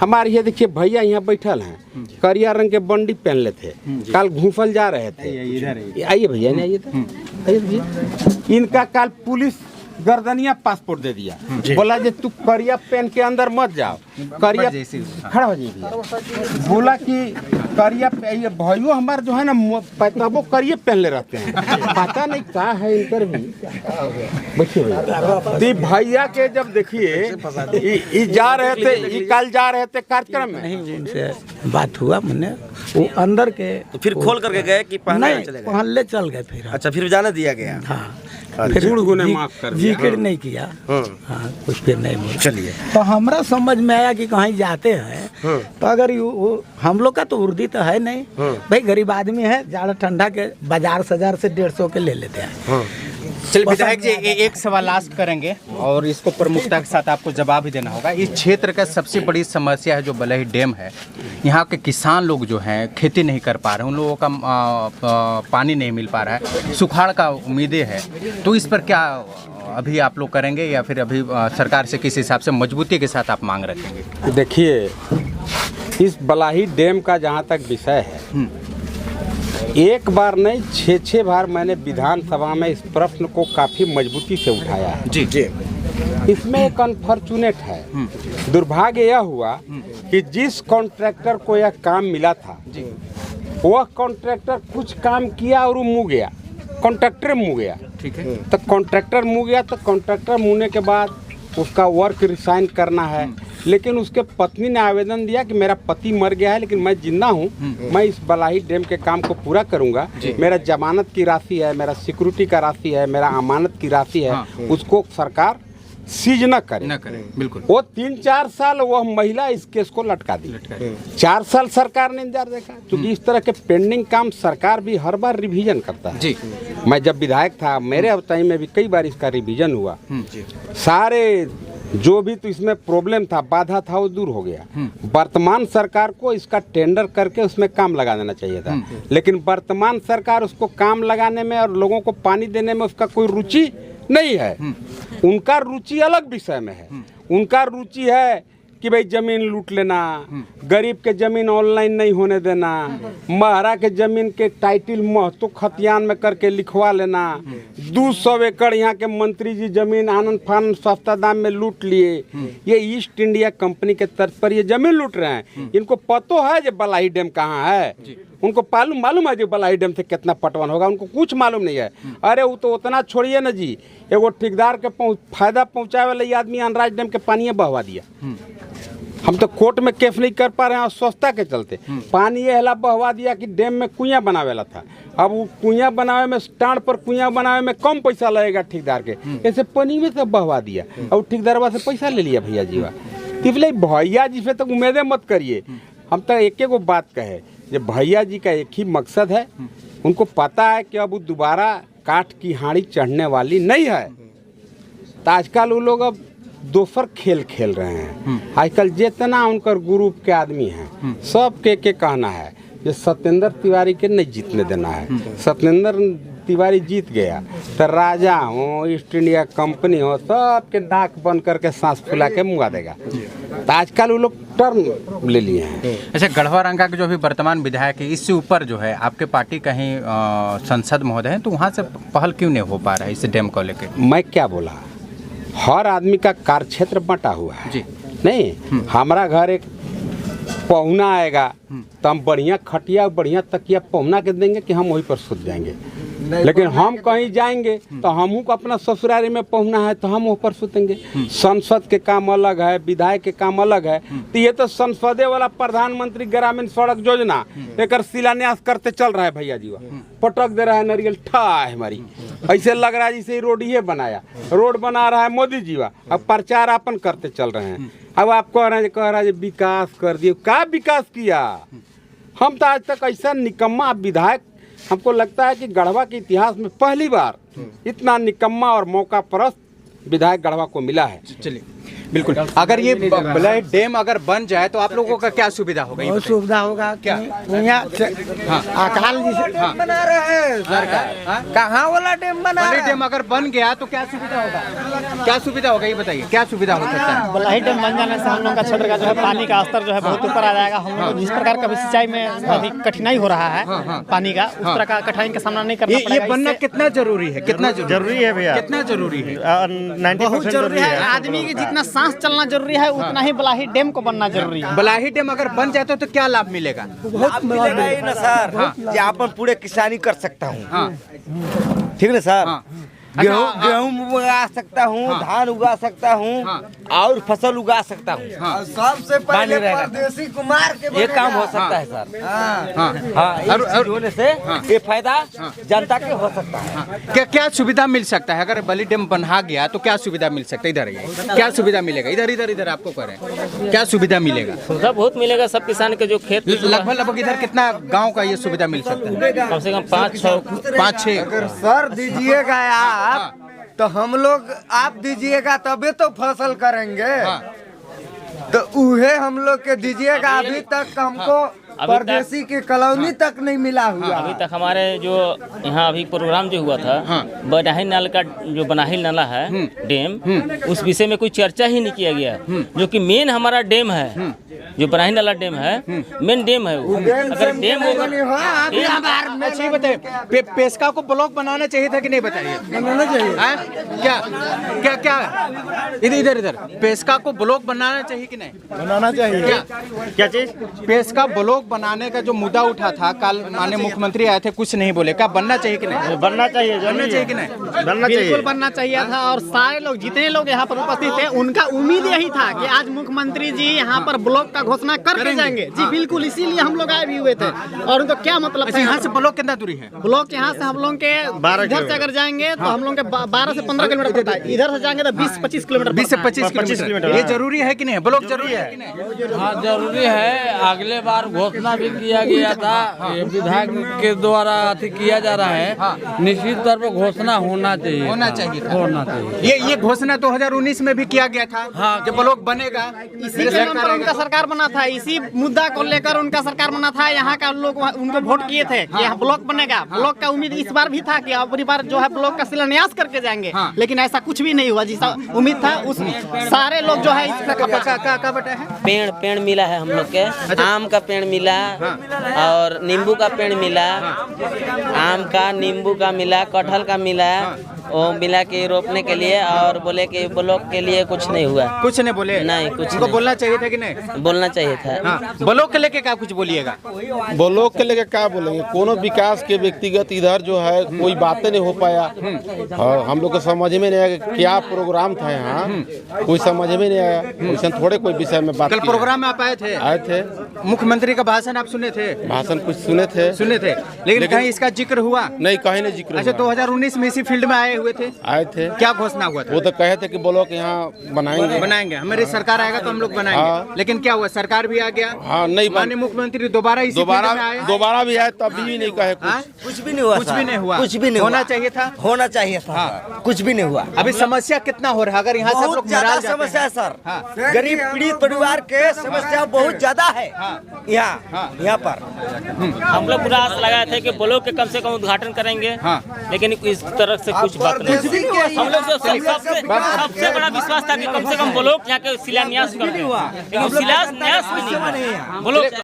हमारे ये देखिए भैया यहाँ बैठल हैं, करिया रंग के बंडी पहन लेते थे, कल घूफल जा रहे थे। आइए भैया, नहीं आइए तो आइए भैया। इनका कल पुलिस गर्दनिया पासपोर्ट दे दिया, बोला जे तू करिया पहन के अंदर मत जाओ, करिया खड़ा हो जाइए। बोला कि करिया ये भाइयों हमारे जो है ना पैतबो करिए पहन ले रहते हैं, पता नहीं क्या है इनकर भी। देखिए भैया, भैया के जब देखिए जा रहे थे, कल जा रहे थे कार्यक्रम में, नहीं उनसे बात हुआ, मैंने वो अंदर के तो फिर खोल करके गए कि पहन ले चल गए फिर। अच्छा, फिर जाने दिया गया। हाँ, फिर गुने माफ कर दिया, जिक्र नहीं किया। हाँ, कुछ फिर नहीं बोला। चलिए, तो हमरा समझ में आया कि कहीं जाते हैं तो अगर हम लोग का तो उर्दी तो है नहीं भाई, गरीब आदमी है, ज़्यादा ठंडा के बाजार से 1000 से 150 के ले लेते हैं। चलिए विधायक जी, एक सवाल लास्ट करेंगे और इसको प्रमुखता के साथ आपको जवाब ही देना होगा। इस क्षेत्र का सबसे बड़ी समस्या है जो बलही डैम है। यहाँ के किसान लोग जो हैं खेती नहीं कर पा रहे, उन लोगों का पानी नहीं मिल पा रहा है, सुखाड़ का उम्मीदें है। तो इस पर क्या अभी आप लोग करेंगे या फिर अभी सरकार से किस हिसाब से मजबूती के साथ आप मांग रखेंगे? देखिए, इस बलाही डैम का जहाँ तक विषय है, एक बार नहीं 6 बार मैंने विधानसभा में इस प्रश्न को काफ़ी मजबूती से उठाया है। जी जी। इसमें एक अनफॉर्चुनेट है, दुर्भाग्य यह हुआ कि जिस कॉन्ट्रैक्टर को यह काम मिला था, वह कॉन्ट्रैक्टर कुछ काम किया और वो मुँह गया, कॉन्ट्रैक्टर मुँह गया। ठीक है, तो कॉन्ट्रैक्टर मुँह गया, तो कॉन्ट्रैक्टर मुँहने के बाद उसका वर्क रिसाइन करना है। लेकिन उसके पत्नी ने आवेदन दिया कि मेरा पति मर गया है लेकिन मैं जिंदा हूँ, मैं इस बलाही डैम के काम को पूरा करूँगा। मेरा जमानत की राशि है, मेरा सिक्योरिटी का राशि है, मेरा अमानत की राशि है, उसको सरकार सीज न करे। बिल्कुल। वो 3-4 साल वह महिला इस केस को लटका दी। 4 साल सरकार ने इंतजार देखा, क्योंकि इस तरह के पेंडिंग काम सरकार भी हर बार रिवीजन करता है। जी। मैं जब विधायक था, मेरे अवताई में भी कई बार इसका रिवीजन हुआ। सारे जो भी तो इसमें प्रॉब्लम था, बाधा था, वो दूर हो गया। वर्तमान सरकार को इसका टेंडर करके उसमें काम लगा देना चाहिए था, लेकिन वर्तमान सरकार उसको काम लगाने में और लोगों को पानी देने में उसका कोई रुचि नहीं है। उनका रुचि अलग विषय में है। उनका रुचि है कि भाई जमीन लूट लेना, गरीब के जमीन ऑनलाइन नहीं होने देना, महरा के जमीन के टाइटल महतो खतियान में करके लिखवा लेना, 200 एकड़ यहाँ के मंत्री जी जमीन आनंद फानंद सस्ता दाम में लूट लिए। ये ईस्ट इंडिया कंपनी के तर्ज पर ये जमीन लूट रहे हैं। इनको पतो है जो बलाही डैम कहाँ है, उनको मालूम है जो बलाही डैम से कितना पटवन होगा, उनको कुछ मालूम नहीं है। अरे वो तो उतना छोड़िए ना जी, एगो ठेकेदार के फायदा पहुँचाए वाला आदमी अनराज डैम के पानी बहवा दिया। हम तो कोर्ट में केस नहीं कर पा रहे हैं और स्वच्छता के चलते पानी ये हला बहवा दिया कि डैम में कुइयाँ बनावेला था। अब वो कुइयाँ बनावे में, स्टांड पर कुइयाँ बनावे में कम पैसा लगेगा ठेकेदार के, ऐसे पानी में से बहवा दिया और ठेकेदारवा से पैसा ले लिया भैया जी। इसलिए भैया जी से तो उम्मीदें मत करिए। हम तो एक वो बात कहे, ये भैया जी का एक ही मकसद है, उनको पता है कि अब वो दोबारा काठ की हांडी चढ़ने वाली नहीं है। तो आजकल वो लोग अब दोसर खेल खेल रहे हैं। आजकल जितना उनकर ग्रुप के आदमी हैं, सब के कहना है ये सत्येंद्र तिवारी के नहीं जीतने देना है। सत्येंद्र तिवारी जीत गया तो राजा हो, ईस्ट इंडिया कंपनी हो, सब के नाक बंद करके सांस फुला के मुँगा देगा। तो आजकल वो लोग टर्न ले लिए हैं। अच्छा, गढ़वा रंगा के जो अभी वर्तमान विधायक है, इससे ऊपर जो है आपके पार्टी कहीं संसद महोदय हैं, तो वहाँ से पहल क्यों नहीं हो पा रहा है इस डैम को लेकर? मैं क्या बोला, हर आदमी का कार्य क्षेत्र बंटा हुआ है जी। नहीं, हमारा घर एक पहुना आएगा तो हम बढ़िया खटिया बढ़िया तकिया पहुना के देंगे कि हम वहीं पर सूत जाएंगे। लेकिन हम कहीं जाएंगे तो हमहू को अपना ससुरारी में पहुना है तो हम वहाँ पर सूतेंगे। संसद के काम अलग है, विधायक के काम अलग है। तो ये तो संसदे वाला प्रधानमंत्री ग्रामीण सड़क योजना एक शिलान्यास करते चल रहा है भैया जी, पटक दे रहा है नारियल ठा है हमारी, ऐसे लग रहा है जैसे रोड ही बनाया, रोड बना रहा है मोदी जी। अब प्रचार अपन करते चल रहे हैं। अब आप कह रहे हैं विकास कर दिए, क्या विकास किया? हम तो आज तक ऐसा निकम्मा विधायक, हमको लगता है कि गढ़वा के इतिहास में पहली बार इतना निकम्मा और मौका परस्त विधायक गढ़वा को मिला है। चलिए। बिल्कुल। अगर ये बलही डैम अगर बन जाए तो आप लोगों का क्या सुविधा होगा? बहुत सुविधा होगा। क्या? यहाँ अकाल जी बना रहे हैं, कहाँ वाला डैम बना बलही डैम अगर बन गया तो क्या सुविधा होगा? क्या सुविधा होगा ये बताइए, क्या सुविधा हो सकता है? बलही डैम बन जाने से हम लोग का क्षेत्र का जो है पानी का स्तर जो है बहुत ऊपर आ जाएगा। हम लोग को जिस प्रकार का सिंचाई में अभी कठिनाई हो रहा है पानी का, उस तरह का कठिनाई का सामना नहीं करना पड़ेगा। ये बनना कितना जरूरी है? कितना जरूरी है भैया, कितना जरूरी है? 90% जरूरी है। आदमी की जितना सांस चलना जरूरी है उतना ही बलही डैम को बनना जरूरी है। बलही डैम अगर बन जाए तो क्या लाभ मिलेगा? बहुत मिलेगा ही ना सर, कि अपन पूरे किसानी कर सकता हूँ। ठीक है सर, गेहूँ उगा सकता हूँ, धान उगा सकता हूँ और फसल उगा सकता हूँ। सबसे पहले परदेसी कुमार के ये काम हो सकता है सर। हाँ, होने से ये फायदा जनता के हो सकता है। क्या क्या सुविधा मिल सकता है अगर बलही डैम बना गया तो? क्या सुविधा मिल सकता है? इधर आइए, क्या सुविधा मिलेगा? इधर आपको करें, क्या सुविधा मिलेगा? सुविधा बहुत मिलेगा। सब किसान के जो खेत लगभग इधर कितना गांव का ये सुविधा मिल सकता है? कम से कम 5-6 अगर सर दीजिएगा आप तो हम लोग, आप दीजिएगा तभी तो फसल करेंगे। तो उहे हम लोग के दीजिएगा। अभी तक हमको परदेसी की कॉलोनी तक नहीं मिला हुआ। अभी तक हमारे जो यहाँ अभी प्रोग्राम जो हुआ था बनाही नाला का, जो बनाही नाला है डैम, उस विषय में कोई चर्चा ही नहीं किया गया। जो कि मेन हमारा डैम है, जो बनाही नाला डैम है, मेन डैम है वो। अगर डैम अच्छा बताइए, पेस्का को ब्लॉक बनाना चाहिए था कि नहीं? बताइए, बनाना चाहिए। क्या क्या क्या इधर पेस्का को ब्लॉक बनाना चाहिए कि नहीं? बनाना चाहिए। क्या चीज? पेस्का ब्लॉक बनाने का जो मुद्दा उठा था, कल माननीय मुख्यमंत्री आए थे, कुछ नहीं बोले। क्या बनना चाहिए कि नहीं? बनना चाहिए, बनना चाहिए कि नहीं? बनना चाहिए, बिल्कुल बनना चाहिए था। और सारे लोग, जितने लोग यहाँ पर उपस्थित थे, उनका उम्मीद यही था कि आज मुख्यमंत्री जी यहाँ पर ब्लॉक का घोषणा करके जाएंगे। जी बिल्कुल, इसीलिए हम लोग आए भी हुए थे। और उनको क्या मतलब था? यहाँ से ब्लॉक कितना दूरी है? ब्लॉक यहाँ से हम लोग के इधर से अगर जाएंगे तो हम लोग के 12 से 15 किलोमीटर पड़ता है। इधर से जाएंगे तो 20-25 किलोमीटर। 20 से 25 किलोमीटर। ये जरूरी है कि नहीं? ब्लॉक जरूरी है कि नहीं? हाँ जरूरी है। अगले बार घोषणा भी किया गया था, ये विधायक के द्वारा अति किया जा रहा है। निश्चित तौर पर घोषणा होना चाहिए, होना चाहिए। ये घोषणा 2019 में भी किया गया था। हाँ, जब ब्लॉक बनेगा इसी के नाम पर उनका सरकार बना था, इसी मुद्दा को लेकर उनका सरकार बना था। यहाँ का लोग उनको वोट किए थे कि यहाँ ब्लॉक बनेगा। ब्लॉक का उम्मीद इस बार भी था कि अगली बार जो है ब्लॉक का शिलान्यास करके जाएंगे। लेकिन ऐसा कुछ भी नहीं हुआ जिसका उम्मीद था। उस सारे लोग जो है पेड़ मिला है हम लोग के। आम का पेड़ मिला और नींबू का पेड़ मिला, आम का, नींबू का मिला, कटहल का मिला, वो मिला के रोपने के लिए। और बोले कि ब्लॉक के लिए कुछ नहीं हुआ। कुछ नहीं बोले? नहीं, कुछ उनको बोलना चाहिए था कि नहीं? बोलना चाहिए था। हाँ, ब्लॉक के लेके क्या कुछ बोलिएगा? ब्लॉक के लेके क्या बोलेंगे? कोनो विकास के व्यक्तिगत इधर जो है कोई बातें नहीं हो पाया। और हम लोग को समझ में नहीं आया क्या प्रोग्राम था यहाँ, कोई समझ में नहीं आया। उसने थोड़े कोई विषय में बात। कल प्रोग्राम में आप आए थे? मुख्यमंत्री का भाषण आप सुने थे? भाषण कुछ सुने थे, लेकिन कहीं इसका जिक्र हुआ नहीं? कहीं नहीं जिक्र। अच्छा, 2019 में इसी फील्ड में आए थे। क्या घोषणा हुआ था? वो तो कहे थे कि ब्लॉक यहाँ बनाएंगे, हमारी सरकार आएगा तो हम लोग बनाएंगे। हाँ। लेकिन क्या हुआ? सरकार भी आ गया। हाँ, नहीं माननीय मुख्यमंत्री दोबारा भी आए तब भी नहीं कहे कुछ भी नहीं हुआ। कुछ भी नहीं होना चाहिए था। कुछ भी नहीं हुआ। अभी समस्या कितना हो रहा है? अगर यहाँ से बहुत ज्यादा समस्या है सर। गरीब पीड़ित परिवार के समस्या बहुत ज्यादा है यहाँ पर। हम लोग पूरा आस लगाए थे कि ब्लॉक के कम से कम उद्घाटन करेंगे। लेकिन इस तरह से कुछ बात नहीं। हम लोग सबसे बड़ा विश्वास था कि कम से कम ब्लॉक यहाँ के शिलान्यास कर दें। लेकिन शिलान्यास नहीं हुआ। ब्लॉक